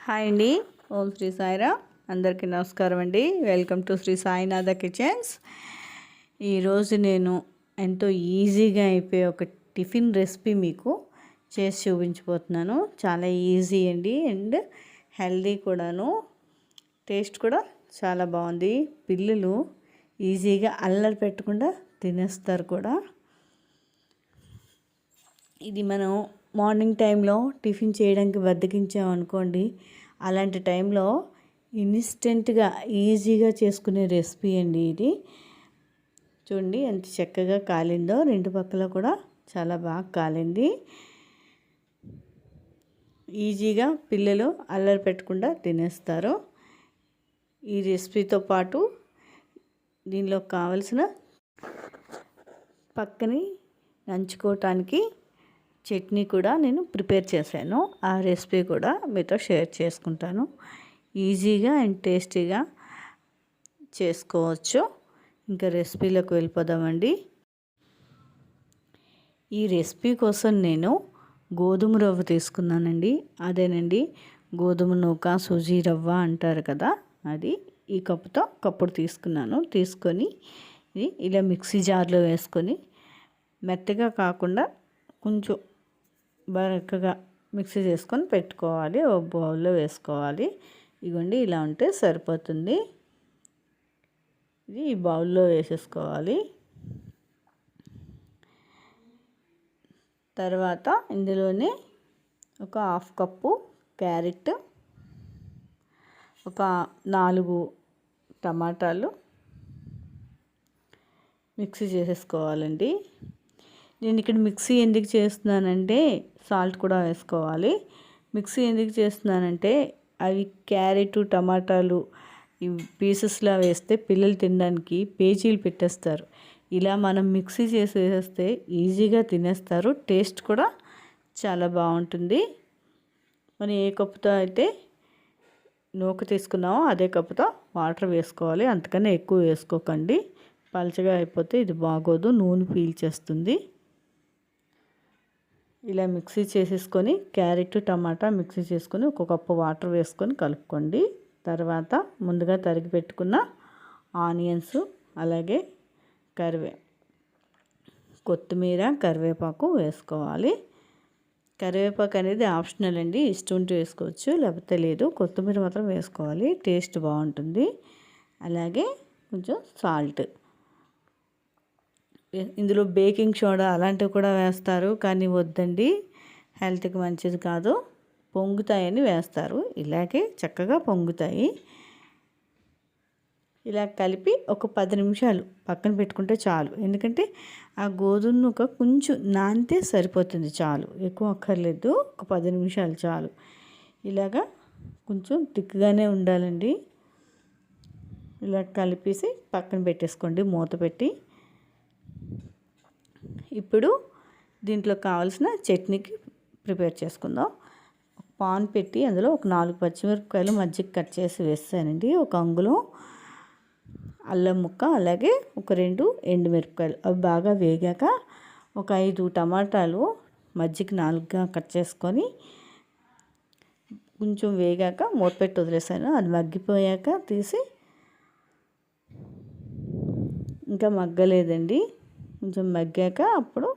Hi అండి. ఓం శ్రీ సాయిరా. అందరికీ నమస్కారం అండి. Welcome to Shri Sainath kitchens. ఈరోజు నేను ఎంతో ఈజీగా అయిపోయే ఒక టిఫిన్ రెసిపీ మీకు చేసి చూపించబోతున్నాను. చాలా ఈజీ అండి అండ్ హెల్దీ కూడాను. టేస్ట్ కూడా చాలా బాగుంది. పిల్లలు ఈజీగా అల్లరి పెట్టకుండా తినేస్తారు కూడా. ఇది మనం మార్నింగ్ టైంలో టిఫిన్ చేయడానికి బద్దకించామనుకోండి, అలాంటి టైంలో ఇన్స్టెంట్గా ఈజీగా చేసుకునే రెసిపీ అండి ఇది. చూడండి ఎంత చక్కగా కాలిందో, రెండు పక్కల కూడా చాలా బాగా కాలింది. ఈజీగా పిల్లలు అల్లరి పెట్టకుండా తినేస్తారు. ఈ రెసిపీతో పాటు దీనిలో కావలసిన పక్కని నంచుకోవటానికి చట్నీ కూడా నేను ప్రిపేర్ చేశాను. ఆ రెసిపీ కూడా మీతో షేర్ చేసుకుంటాను. ఈజీగా అండ్ టేస్టీగా చేసుకోవచ్చు. ఇంకా రెసిపీలోకి వెళ్ళిపోదామండి. ఈ రెసిపీ కోసం నేను గోధుమ రవ్వ తీసుకున్నానండి. అదేనండి గోధుమ నూక, సూజీ రవ్వ అంటారు కదా, అది ఈ కప్పుతో కప్పుడు తీసుకున్నాను. తీసుకొని ఇది ఇలా మిక్సీ జార్లో వేసుకొని మెత్తగా కాకుండా కొంచెం బరకగా మిక్సీ చేసుకొని పెట్టుకోవాలి. ఒక బౌల్లో వేసుకోవాలి. ఇదిగోండి ఇలా ఉంటే సరిపోతుంది. ఇది ఈ బౌల్లో వేసేసుకోవాలి. తర్వాత ఇందులోనే ఒక హాఫ్ కప్పు క్యారెట్, ఒక 4 టమాటాలు మిక్సీ చేసేసుకోవాలండి. నేను ఇక్కడ మిక్సీ ఎందుకు చేస్తున్నానంటే సాల్ట్ కూడా వేసుకోవాలి. మిక్సీ ఎందుకు చేస్తున్నానంటే అవి క్యారెట్, టమాటాలు ఈ పీసెస్లా వేస్తే పిల్లలు తినడానికి పేచీలు పెట్టేస్తారు. ఇలా మనం మిక్సీ చేసి వేసేస్తే ఈజీగా తినేస్తారు. టేస్ట్ కూడా చాలా బాగుంటుంది. మనం ఏ కప్పుతో అయితే నూక తీసుకున్నామో అదే కప్పుతో వాటర్ వేసుకోవాలి. అంతకన్నా ఎక్కువ వేసుకోకండి. పలచగా అయిపోతే ఇది బాగోదు, నూనె పీల్చేస్తుంది. ఇలా మిక్సీ చేసేసుకొని క్యారెట్, టమాటా మిక్సీ చేసుకొని ఒక కప్పు వాటర్ వేసుకొని కలుపుకోండి. తర్వాత ముందుగా తరిగి పెట్టుకున్న ఆనియన్స్, అలాగే కొత్తిమీర, కరివేపాకు వేసుకోవాలి. కరివేపాకు అనేది ఆప్షనల్ అండి. ఇష్టం ఉంటే వేసుకోవచ్చు, లేకపోతే లేదు. కొత్తిమీర మాత్రం వేసుకోవాలి, టేస్ట్ బాగుంటుంది. అలాగే కొంచెం సాల్ట్. ఇందులో బేకింగ్ సోడా అలాంటివి కూడా వేస్తారు, కానీ వద్దండి, హెల్త్కి మంచిది కాదు. పొంగుతాయని వేస్తారు. ఇలాగే చక్కగా పొంగుతాయి. ఇలా కలిపి ఒక 10 నిమిషాలు పక్కన పెట్టుకుంటే చాలు. ఎందుకంటే ఆ గోధుమ నూక కొంచెం నానితే సరిపోతుంది, చాలు, ఎక్కువ అక్కర్లేదు. ఒక 10 నిమిషాలు చాలు. ఇలాగా కొంచెం థిక్గానే ఉండాలండి. ఇలా కలిపేసి పక్కన పెట్టేసుకోండి మూత పెట్టి. ఇప్పుడు దీంట్లో కావాల్సిన చట్నీకి ప్రిపేర్ చేసుకుందాం. పాన్ పెట్టి అందులో ఒక 4 పచ్చిమిరపకాయలు మజ్జిగ కట్ చేసి వేస్తానండి. ఒక అంగుళం అల్లం ముక్క, అలాగే ఒక 2 ఎండుమిరపకాయలు. అవి బాగా వేగాక ఒక 5 టమాటాలు మజ్జిగ 4గా కట్ చేసుకొని కొంచెం వేగాక మూత పెట్టి వదిలేసాను. అది మగ్గిపోయాక తీసి, ఇంకా మగ్గలేదండి, కొంచెం మగ్గాక అప్పుడు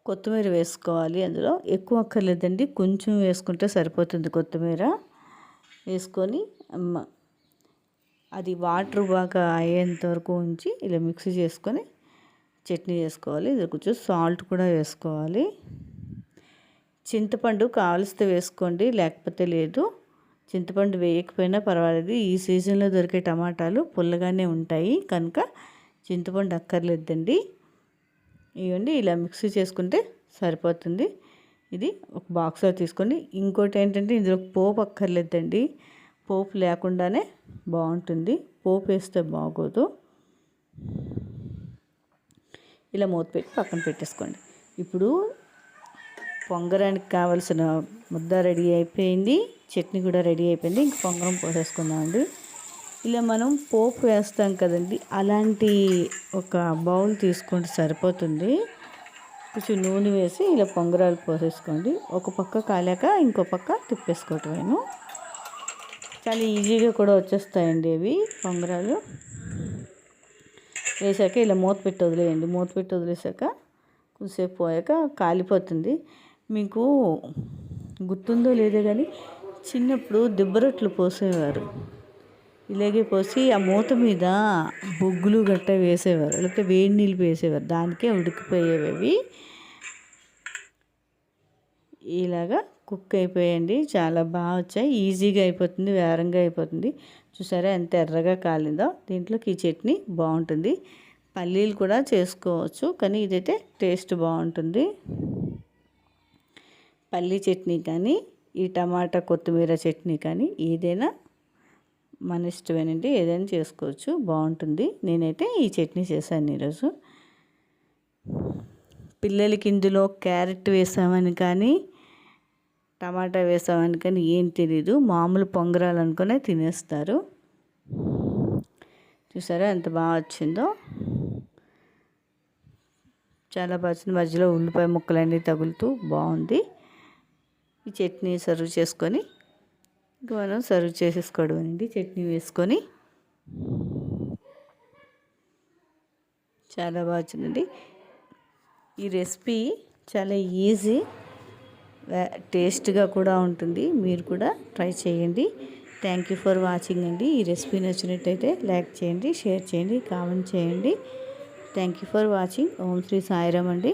కొత్తిమీర వేసుకోవాలి. అందులో ఎక్కువ అక్కర్లేదండి, కొంచెం వేసుకుంటే సరిపోతుంది. కొత్తిమీర వేసుకొని అది వాటర్ బాగా అయ్యేంత వరకు ఉంచి ఇలా మిక్సీ చేసుకొని చట్నీ చేసుకోవాలి. ఇది కొంచెం సాల్ట్ కూడా వేసుకోవాలి. చింతపండు కావలిస్తే వేసుకోండి, లేకపోతే లేదు. చింతపండు వేయకపోయినా పర్వాలేదు. ఈ సీజన్లో దొరికే టమాటాలు పుల్లగానే ఉంటాయి కనుక చింతపండు అక్కర్లేదండి. ఇవ్వండి ఇలా మిక్సీ చేసుకుంటే సరిపోతుంది. ఇది ఒక బాక్స్లో తీసుకోండి. ఇంకోటి ఏంటంటే ఇందులో పోపు అక్కర్లేదండి, పోపు లేకుండానే బాగుంటుంది. పోపు వేస్తే బాగోదు. ఇలా మూత పెట్టి పక్కన పెట్టేసుకోండి. ఇప్పుడు పొంగరానికి కావలసిన ముద్ద రెడీ అయిపోయింది, చట్నీ కూడా రెడీ అయిపోయింది. ఇంక పొంగరం పోసేసుకుందామండి. ఇలా మనం పోపు వేస్తాం కదండి, అలాంటి ఒక బౌల్ తీసుకుంటే సరిపోతుంది. కొంచెం నూనె వేసి ఇలా పొంగరాలు పోసేసుకోండి. ఒక పక్క కాలాక ఇంకో పక్క తిప్పేసుకోవటమేను. చాలా ఈజీగా కూడా వచ్చేస్తాయండి అవి పొంగరాలు. వేసాక ఇలా మూత పెట్టి వదిలేయండి. మూత పెట్టి వదిలేసాక కొంచెంసేపు పోయాక కాలిపోతుంది. మీకు గుర్తుందో లేదో కానీ చిన్నప్పుడు దిబ్బరొట్లు పోసేవారు. ఇలాగే పోసి ఆ మూత మీద బొగ్గులు గట్ట వేసేవారు, లేకపోతే వేడి నీళ్ళు వేసేవారు. దానికే ఉడికిపోయేవి అవి. ఇలాగా కుక్ అయిపోయాయండి. చాలా బాగా వచ్చాయి. ఈజీగా అయిపోతుంది, వేరంగా అయిపోతుంది. చూసారా ఎంత ఎర్రగా కాలిందో. దీంట్లోకి ఈ చట్నీ బాగుంటుంది. పల్లీలు కూడా చేసుకోవచ్చు, కానీ ఇదైతే టేస్ట్ బాగుంటుంది. పల్లీ చట్నీ కానీ ఈ టమాటా కొత్తిమీర చట్నీ కానీ ఏదైనా మన ఇష్టమేనండి. ఏదైనా చేసుకోవచ్చు, బాగుంటుంది. నేనైతే ఈ చట్నీ చేశాను ఈరోజు. పిల్లలకి ఇందులో క్యారెట్ వేసామని కానీ టమాటా వేసామని కానీ ఏం తెలీదు, మామూలు పొంగరాలు అనుకునే తినేస్తారు. చూసారా ఎంత బాగా వచ్చిందో. చాలా బాగా వచ్చింది. మధ్యలో ఉల్లిపాయ ముక్కలన్నీ తగులుతూ బాగుంది. ఈ చట్నీ సర్వ్ చేసుకొని ఇంకా మనం సర్వ్ చేసేసుకోవడం అండి. చట్నీ వేసుకొని చాలా బాగా వచ్చిందండి. ఈ రెసిపీ చాలా ఈజీ, టేస్ట్గా కూడా ఉంటుంది. మీరు కూడా ట్రై చేయండి. థ్యాంక్ యూ ఫర్ వాచింగ్ అండి. ఈ రెసిపీ నచ్చినట్టయితే లైక్ చేయండి, షేర్ చేయండి, కామెంట్ చేయండి. Thank you for watching. Om Shri Sairam అండి.